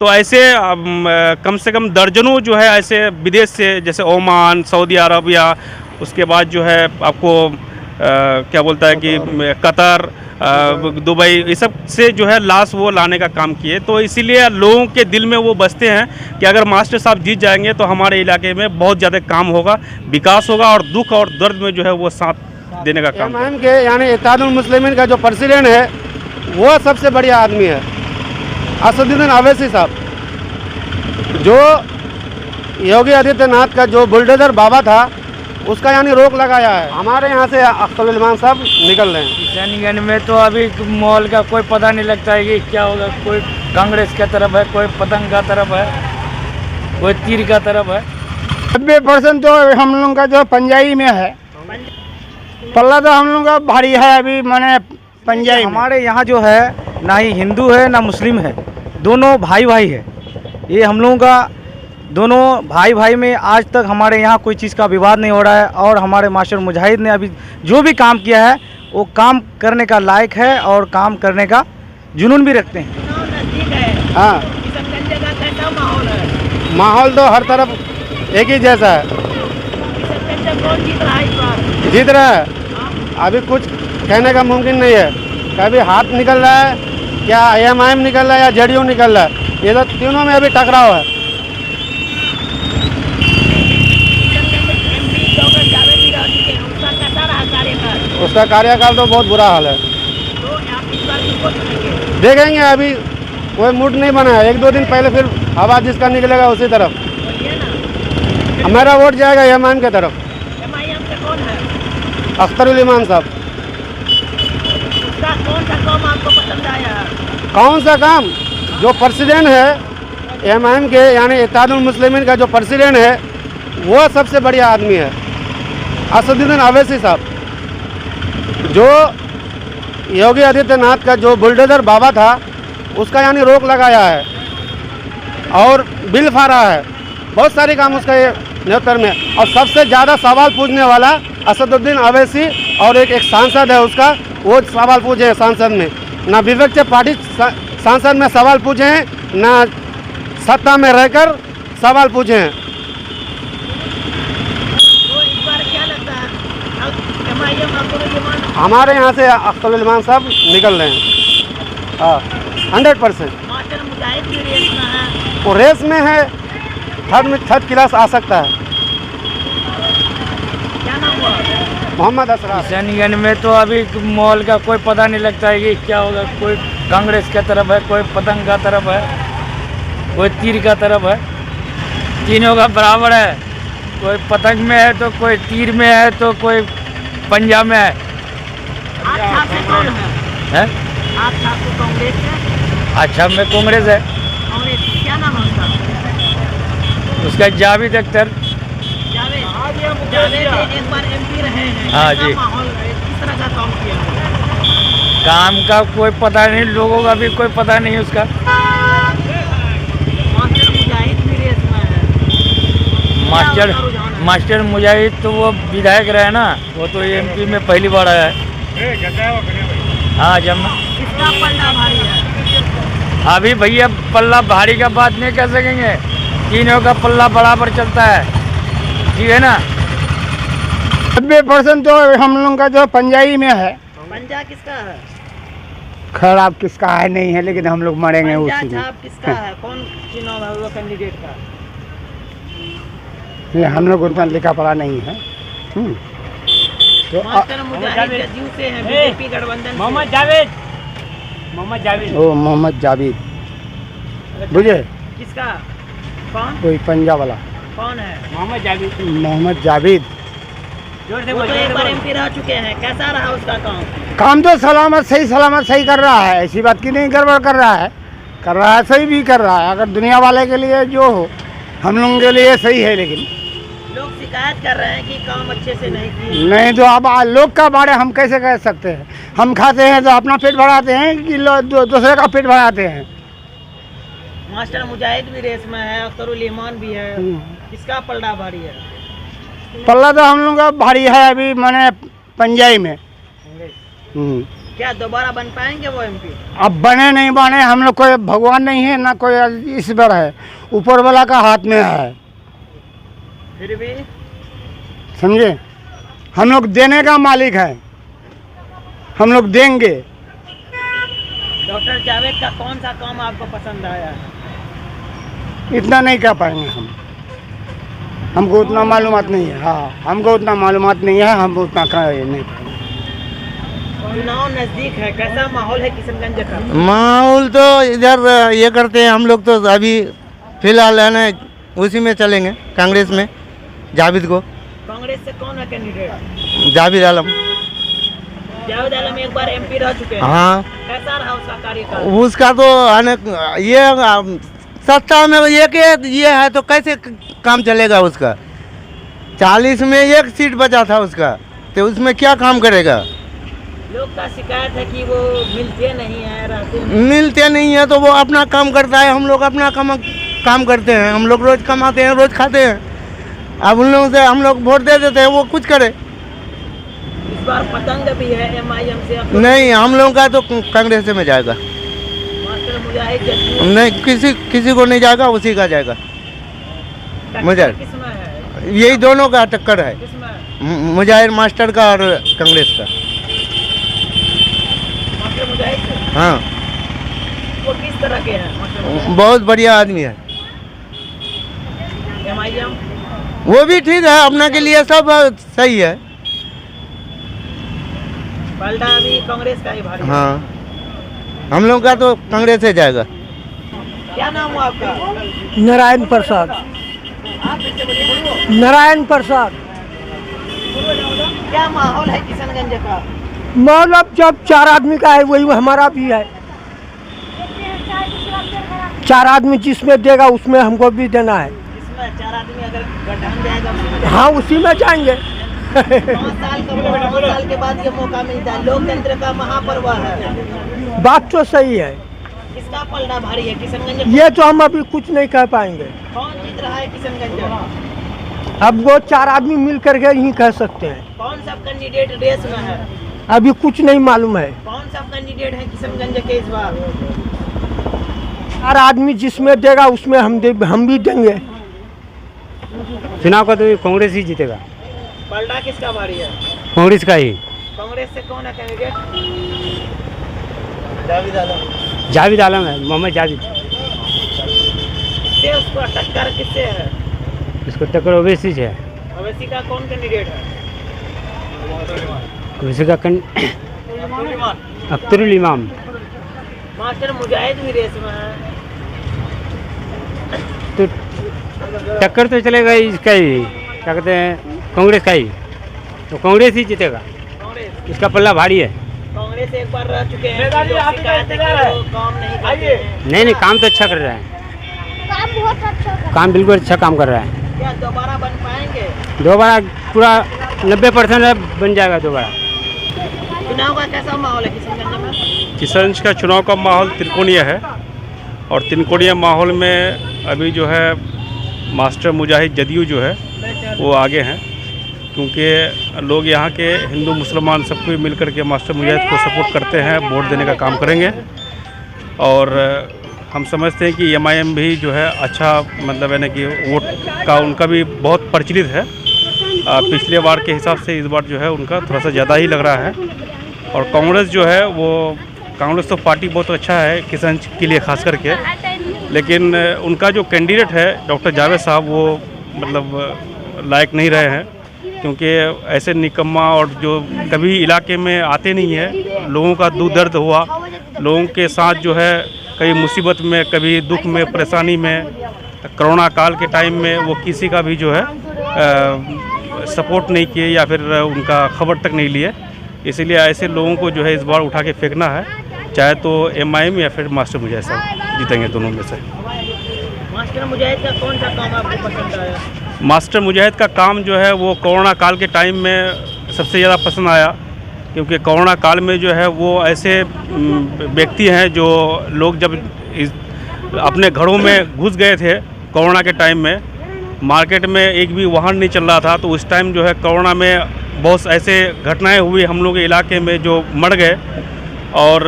तो ऐसे कम से कम दर्जनों जो है ऐसे विदेश से, जैसे ओमान, सऊदी अरब, या उसके बाद जो है आपको क्या बोलता है कि कतर, दुबई, ये सब से जो है लाश वो लाने का काम किए। तो इसीलिए लोगों के दिल में वो बसते हैं कि अगर मास्टर साहब जीत जाएंगे तो हमारे इलाके में बहुत ज़्यादा काम होगा, विकास होगा, और दुख और दर्द में जो है वो साथ देने का काम एमआईएम के यानी इत्तेहादुल मुस्लिमीन का जो प्रेसिडेंट है वो सबसे बढ़िया आदमी है, असदुद्दीन अवैसी साहब। जो योगी आदित्यनाथ का जो बुलडोजर बाबा था उसका यानी रोक लगाया है। हमारे यहाँ से अख्तर इमाम साहब निकल रहे हैं। किशनगंज में तो अभी माहौल का कोई पता नहीं लगता है कि क्या होगा। कोई कांग्रेस की तरफ है, कोई पतंग का तरफ है, कोई तीर का तरफ है। 90% तो हम लोग का जो पंजाबी में है, पल्ला तो हम लोग का भारी है अभी, माने पंजाबी। हमारे यहाँ जो है ना ही हिंदू है ना मुस्लिम है, दोनों भाई भाई है। ये हम लोगों का दोनों भाई भाई में आज तक हमारे यहाँ कोई चीज़ का विवाद नहीं हो रहा है। और हमारे मास्टर मुजाहिद ने अभी जो भी काम किया है वो काम करने का लायक है और काम करने का जुनून भी रखते हैं। हाँ, माहौल तो हर तरफ एक ही जैसा है। जीत रहा है, अभी कुछ कहने का मुमकिन नहीं है। कभी हाथ निकल रहा है, क्या एमआईएम निकल रहा है या जेडीयू निकल रहा है, ये तो तीनों में अभी टकराव है। उसका कार्यकाल तो बहुत बुरा हाल है। देखेंगे, अभी कोई मूड नहीं बना है। 1-2 दिन पहले फिर हवा जिसका निकलेगा उसी तरफ। मेरा वोट जाएगा एमआईएम की तरफ। अख्तर इमाम साहब। कौन सा काम? जो प्रेसिडेंट है एमआईएम के यानी इत्तेहादुल मुस्लिमीन का जो प्रेसिडेंट है वो सबसे बढ़िया आदमी है, असदुद्दीन अवैसी साहब। जो योगी आदित्यनाथ का जो बुलडोजर बाबा था उसका यानी रोक लगाया है और बिल फाड़ा है। बहुत सारे काम उसका ये नेतृत्व में। और सबसे ज़्यादा सवाल पूछने वाला असदुद्दीन अवैसी और एक सांसद है उसका, वो सवाल पूछे हैं सांसद में। ना विपक्ष पार्टी सांसद में सवाल पूछे हैं, ना सत्ता में रहकर सवाल पूछे हैं। हमारे यहाँ से अख्तर इमाम साहब निकल रहे हैं। हाँ, 100%। वो रेस में है, थर्ड क्लास आ सकता है। मोहम्मद असरार। किशनगंज में तो अभी माहौल का कोई पता नहीं लगता है कि क्या होगा। कोई कांग्रेस की तरफ है, कोई पतंग का तरफ है, कोई तीर का तरफ है। तीनों का बराबर है। कोई पतंग में है तो कोई तीर में है तो कोई पंजाब में है। कौन है? कांग्रेस है? अच्छा, में कांग्रेस है। कांग्रेस क्या नाम है उसका जावेद अख्तर। जावेद एक बार एमपी रहे हैं। हाँ जी। माहौल किस तरह का काम किया? काम का कोई पता नहीं, लोगों का भी कोई पता नहीं उसका। मास्टर मुजाहिद भी रेस में है। मास्टर मुजाहिद तो वो विधायक रहे ना, वो तो एमपी में पहली बार आया है। हाँ, जब किसका पल्ला भारी है? अभी भैया पल्ला भारी का बात नहीं कह सकेंगे, तीनों का पल्ला बराबर चलता है, ठीक है ना। 90% तो हम लोग का जो पंजाबी में है। पंजा किसका है? खराब किसका है नहीं है, लेकिन हम लोग मरेंगे उसी में। छाप किसका है? कौन चुनाव है वो कैंडिडेट का? ये हम लोग उतना लिखा पढ़ा नहीं है। तो मास्टर मुजाहिद जदयू से हैं, बीजेपी गठबंधन। मोहम्मद जावेद। ओ मोहम्मद जावेद, बुझे? किसका? कौन? कोई पंजाब वाला। कौन है? मोहम्मद जावेद। वो तो एक बार एमपी रह चुके हैं। कैसा रहा उसका काम? काम तो सलामत सही कर रहा है, ऐसी बात की नहीं, गड़बड़ कर रहा है, सही भी कर रहा है। अगर दुनिया वाले के लिए जो हो, हम लोगों के लिए सही है। लेकिन लोग शिकायत कर रहे हैं कि काम अच्छे से नहीं किए। नहीं तो अब लोग का बारे हम कैसे कह सकते हैं? हम खाते हैं तो अपना पेट भराते हैं कि दूसरे का पेट भराते हैं। मास्टर मुजाहिद भी रेस में है, अख्तर इमाम भी है। किसका पलड़ा भारी है? पल्ला तो हम लोग का भारी है अभी, माने पंजाबी में। क्या दोबारा बन पाएंगे वो एमपी? अब बने नहीं बने, हम लोग कोई भगवान नहीं है ना कोई ईश्वर है, ऊपर वाला का हाथ में है। फिर भी समझे, हम लोग देने का मालिक है, हम लोग देंगे। डॉक्टर जावेद का कौन सा काम आपको पसंद आया? इतना नहीं कह पाएंगे हम, हमको उतना मालूमात नहीं है। हाँ, हमको उतना मालूमात नहीं है, हम उतना नहीं। चुनाव नजदीक है, कैसा माहौल है किशनगंज का? माहौल तो इधर ये करते हैं हम लोग, तो अभी फिलहाल है ना उसी में चलेंगे, कांग्रेस में जावेद को। कांग्रेस से कौन है कैंडिडेट? जावेद आलम। जावेद आलम एक बार एमपी रह चुके हैं। हाँ, कैसा रहा उसका कार्यकाल? उसका तो ये सत्ता में ये है तो कैसे काम चलेगा उसका? 40 में 1 सीट बचा था उसका, तो उसमें क्या काम करेगा? लोग का शिकायत है कि वो मिलते नहीं है, रहते नहीं। मिलते नहीं है तो वो अपना काम करता है, हम लोग अपना काम करते हैं। हम लोग रोज कमाते हैं, रोज खाते हैं। अब उन लोगों से हम लोग वोट दे देते हैं, वो कुछ करे। इस बार पतंग भी है एमआईएम से। नहीं, हम लोगों का तो कांग्रेस में जाएगा। मास्टर मुजाहिद जदयू नहीं, किसी को नहीं जाएगा, उसी का जाएगा। मुजाहिद किसमें है? यही दोनों का टक्कर है, किसमें? मुजाहिद मास्टर का और कांग्रेस का। मास्टर मुजाहिद से? हाँ, वो किस तरह के हैं मास्टर मुजाहिद? बहुत बढ़िया आदमी है। एमआईएम वो भी ठीक है, अपना के लिए सब सही है। पलटा अभी कांग्रेस का ही भारी है। हाँ, हम लोग का तो कांग्रेस से जाएगा। क्या नाम हुआ आपका? नारायण प्रसाद। नारायण प्रसाद। क्या माहौल है किशनगंज का? माहौल अब जब 4 आदमी का है वही हमारा भी है। 4 आदमी जिसमें देगा उसमें हमको भी देना है। इसमें 4 आदमी अगर गठन जाएगा उसी में हाँ, उसी में जाएंगे। 5 साल के बाद ये मौका मिलता है, लोकतंत्र का महापर्व है। बात तो सही है। किसका पलड़ा भारी है किशनगंज? ये तो हम अभी कुछ नहीं कह पाएंगे। कौन जीत रहा है किशनगंज? अब वो 4 आदमी मिल करके ही कह सकते हैं। कौन सा कैंडिडेट रेस में है? अभी कुछ नहीं मालूम है। कौन सा कैंडिडेट है किशनगंज के इस बार? 4 आदमी जिसमें देगा उसमें हम भी देंगे। चुनाव का तो कांग्रेस ही जीतेगा। पलड़ा किसका भारी है? कांग्रेस का ही। कांग्रेस से कौन है कैंडिडेट? जावेद आलम है, मोहम्मद जावेद। से उसको टक्कर किससे है? इसको टक्कर ओवैसी से है। ओवैसी का कौन कैंडिडेट है? ओवैसी का अख्तरुल इमाम। मास्टर मुजाहिद भी रेस में है। तो टक्कर तो चलेगा इसका ही, क्या कहते हैं, कांग्रेस का ही। तो कांग्रेस ही जीतेगा, कांग्रेस इसका पल्ला भारी है। कांग्रेस एक बार रह चुके हैं, लोग शिकायत है कि वो काम नहीं करते हैं। नहीं, काम तो अच्छा कर रहा है, काम बहुत अच्छा कर काम बिल्कुल अच्छा काम कर रहा है। क्या दोबारा बन पाएंगे? दोबारा पूरा 90% बन जाएगा दोबारा। चुनाव का कैसा माहौल है किशनगंज में? किशनगंज का चुनाव का माहौल त्रिकोणीय है, और त्रिकोणीय माहौल में अभी जो है मास्टर मुजाहिद जदयू जो है वो आगे हैं, क्योंकि लोग यहाँ के हिंदू मुसलमान सबको मिल कर के मास्टर मुजाहिद को सपोर्ट करते हैं, वोट देने का काम करेंगे। और हम समझते हैं कि एमआईएम भी जो है अच्छा, मतलब है ना कि वोट का उनका भी बहुत प्रचलित है। पिछले बार के हिसाब से इस बार जो है उनका थोड़ा सा ज़्यादा ही लग रहा है। और कांग्रेस जो है वो, कांग्रेस तो पार्टी बहुत अच्छा है किशनगंज के लिए खास करके, लेकिन उनका जो कैंडिडेट है डॉक्टर जावेद साहब वो मतलब लायक नहीं रहे हैं, क्योंकि ऐसे निकम्मा और जो कभी इलाके में आते नहीं है, लोगों का दुख दर्द हुआ, लोगों के साथ जो है कभी मुसीबत में, कभी दुख में, परेशानी में, कोरोना काल के टाइम में वो किसी का भी जो है सपोर्ट नहीं किए या फिर उनका खबर तक नहीं लिए। इसीलिए ऐसे लोगों को जो है इस बार उठा के फेंकना है, चाहे तो एमआईएम या फिर मास्टर मुजाहिद साहब जीतेंगे दोनों में से। मास्टर मुजाहिद का कौन सा काम आपको पसंद आया? मास्टर मुजाहिद का काम जो है वो कोरोना काल के टाइम में सबसे ज़्यादा पसंद आया, क्योंकि कोरोना काल में जो है वो ऐसे व्यक्ति हैं जो लोग जब अपने घरों में घुस गए थे कोरोना के टाइम में, मार्केट में एक भी वाहन नहीं चल रहा था, तो उस टाइम जो है कोरोना में बहुत ऐसे घटनाएं हुई हम लोग के इलाके में जो मर गए, और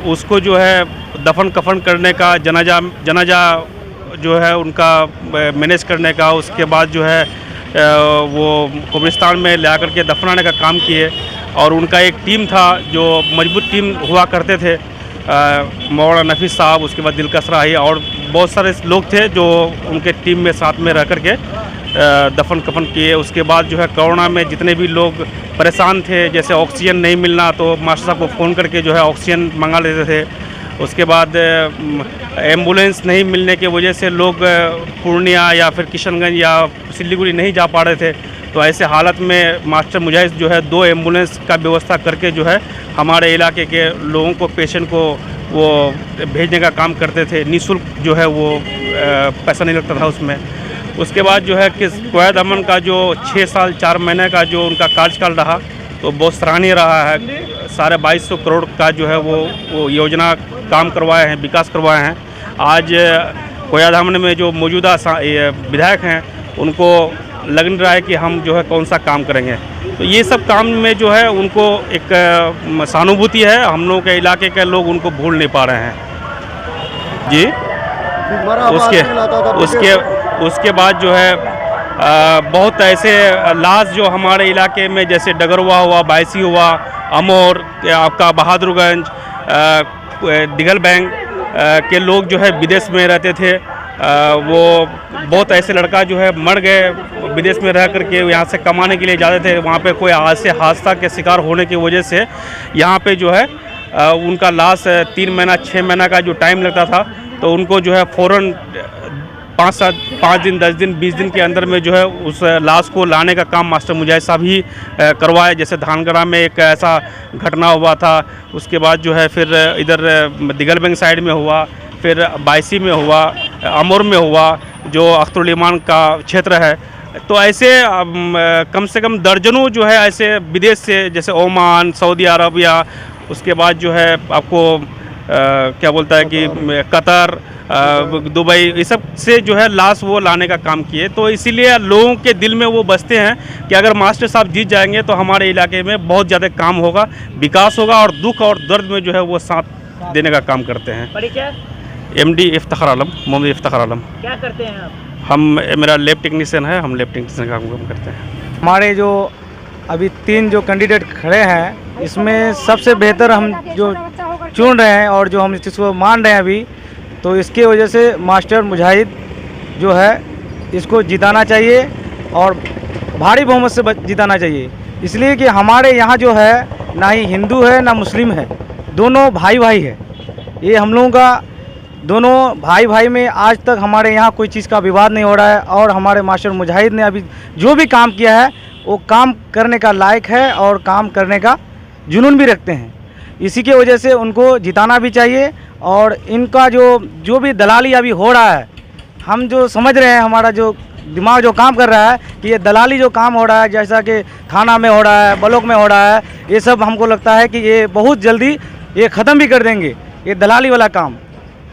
उसको जो है दफन कफन करने का, जनाजा जो है उनका मैनेज करने का, उसके बाद जो है वो कब्रिस्तान में ला करके दफनाने का काम किए। और उनका एक टीम था जो मजबूत टीम हुआ करते थे, मौलाना नफीस साहब, उसके बाद दिलकश राही और बहुत सारे लोग थे जो उनके टीम में साथ में रह करके दफन कफन किए। उसके बाद जो है कोरोना में जितने भी लोग परेशान थे, जैसे ऑक्सीजन नहीं मिलना तो मास्टर साहब को फ़ोन करके जो है ऑक्सीजन मंगा लेते थे। उसके बाद एम्बुलेंस नहीं मिलने की वजह से लोग पूर्णिया या फिर किशनगंज या सिलीगुड़ी नहीं जा पा रहे थे। तो ऐसे हालत में मास्टर मुजाहिद जो है 2 एम्बुलेंस का व्यवस्था करके जो है हमारे इलाके के लोगों को, पेशेंट को वो भेजने का काम करते थे। निःशुल्क जो है वो पैसा नहीं लगता था उसमें। उसके बाद जो है कि क़याद अमन का जो 6 साल 4 महीने का जो उनका कार्यकाल रहा तो बहुत सराहनीय रहा है। 2250 करोड़ का जो है वो योजना काम करवाए हैं, विकास करवाए हैं। आज क़याद अमन में जो मौजूदा विधायक हैं उनको लग नहीं रहा है कि हम जो है कौन सा काम करेंगे। तो ये सब काम में जो है उनको एक सहानुभूति है, हम लोगों के इलाके के लोग उनको भूल नहीं पा रहे हैं जी। उसके बाद जो है बहुत ऐसे लाश जो हमारे इलाके में, जैसे डगरवा हुआ, बायसी हुआ, अमोर, आपका बहादुरगंज, दिगल बैंक के लोग जो है विदेश में रहते थे। वो बहुत ऐसे लड़का जो है मर गए विदेश में रह करके, यहाँ से कमाने के लिए जाते थे। वहाँ पे कोई हादसा के शिकार होने की वजह से यहाँ पे जो है उनका लाश 3 महीना 6 महीना का जो टाइम लगता था, तो उनको जो है फ़ौरन 5 दिन 10 दिन 20 दिन के अंदर में जो है उस लाश को लाने का काम मास्टर मुजाहिद साहब ही करवाए। जैसे धानगढ़ा में एक ऐसा घटना हुआ था, उसके बाद जो है फिर इधर दिगल बैंक साइड में हुआ, फिर बायसी में हुआ, अमोर में हुआ जो अख्तरुल ईमान का क्षेत्र है। तो ऐसे कम से कम दर्जनों जो है ऐसे विदेश से, जैसे ओमान, सऊदी अरब या उसके बाद जो है आपको क्या बोलता है कि कतर, दुबई, ये सब से जो है लाश वो लाने का काम किए। तो इसीलिए लोगों के दिल में वो बसते हैं कि अगर मास्टर साहब जीत जाएंगे तो हमारे इलाके में बहुत ज़्यादा काम होगा, विकास होगा और दुख और दर्द में जो है वो साथ देने का काम करते हैं। परिचय? MD इफ्तिखार आलम, मोहम्मद इफ्तिखार आलम। क्या करते हैं आप? मेरा लैब टेक्नीशियन है, हम लैब टेक्नीशियन का काम करते हैं। हमारे जो अभी 3 जो कैंडिडेट खड़े हैं, इसमें सबसे बेहतर हम जो चुन रहे हैं और जो हम इसको मान रहे हैं अभी, तो इसके वजह से मास्टर मुजाहिद जो है इसको जिताना चाहिए और भारी बहुमत से जिताना चाहिए। इसलिए कि हमारे यहाँ जो है ना ही हिंदू है ना मुस्लिम है, दोनों भाई भाई है। ये हम लोगों का दोनों भाई भाई में आज तक हमारे यहाँ कोई चीज़ का विवाद नहीं हो रहा है। और हमारे मास्टर मुजाहिद ने अभी जो भी काम किया है वो काम करने का लायक है और काम करने का जुनून भी रखते हैं। इसी के वजह से उनको जिताना भी चाहिए। और इनका जो भी दलाली अभी हो रहा है, हम जो समझ रहे हैं, हमारा जो दिमाग जो काम कर रहा है कि ये दलाली जो काम हो रहा है, जैसा कि थाना में हो रहा है, ब्लॉक में हो रहा है, ये सब हमको लगता है कि ये बहुत जल्दी ये ख़त्म भी कर देंगे ये दलाली वाला काम।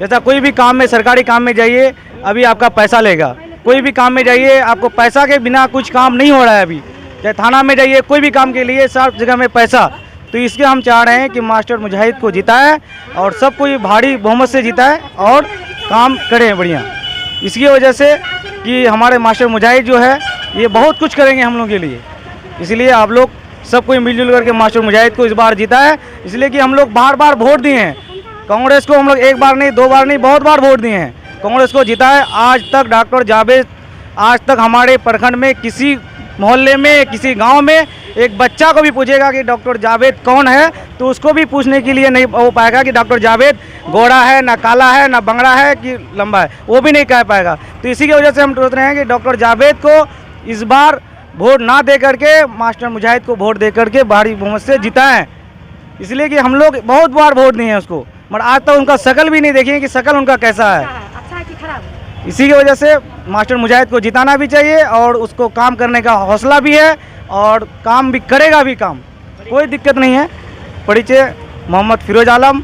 जैसा कोई भी काम में, सरकारी काम में जाइए, अभी आपका पैसा लेगा। कोई भी काम में जाइए, आपको पैसा के बिना कुछ काम नहीं हो रहा है। अभी चाहे थाना में जाइए, कोई भी काम के लिए सब जगह में पैसा। तो इसके हम चाह रहे हैं कि मास्टर मुजाहिद को जिताए और सबको ये भारी बहुमत से जिताए और काम करें बढ़िया। इसकी वजह से कि हमारे मास्टर मुजाहिद जो है ये बहुत कुछ करेंगे हम लोगों के लिए। इसलिए आप लोग सब कोई मिलजुल करके मास्टर मुजाहिद को इस बार जिताए। इसलिए कि हम लोग बार बार वोट दिए हैं कांग्रेस को, हम लोग 1 बार नहीं 2 बार नहीं बहुत बार वोट दिए हैं कांग्रेस को जिताए। आज तक डॉक्टर जावेद, आज तक हमारे प्रखंड में किसी मोहल्ले में, किसी गांव में एक बच्चा को भी पूछेगा कि डॉक्टर जावेद कौन है, तो उसको भी पूछने के लिए नहीं हो पाएगा कि डॉक्टर जावेद गोरा है, ना काला है, ना बंगड़ा है कि लंबा है, वो भी नहीं कह पाएगा। तो इसी की वजह से हम सोच रहे हैं कि डॉक्टर जावेद को इस बार वोट ना दे करके मास्टर मुजाहिद को वोट दे करके भारी बहुमत से जिताएं। इसलिए कि हम लोग बहुत बार वोट दिए हैं उसको, मगर आज तक उनका शकल भी नहीं देखी कि शकल उनका कैसा है। अच्छा है कि खराब? इसी की वजह से मास्टर मुजाहिद को जिताना भी चाहिए और उसको काम करने का हौसला भी है और काम भी करेगा भी काम, कोई दिक्कत नहीं है। परिचय मोहम्मद फिरोज आलम,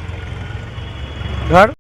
घर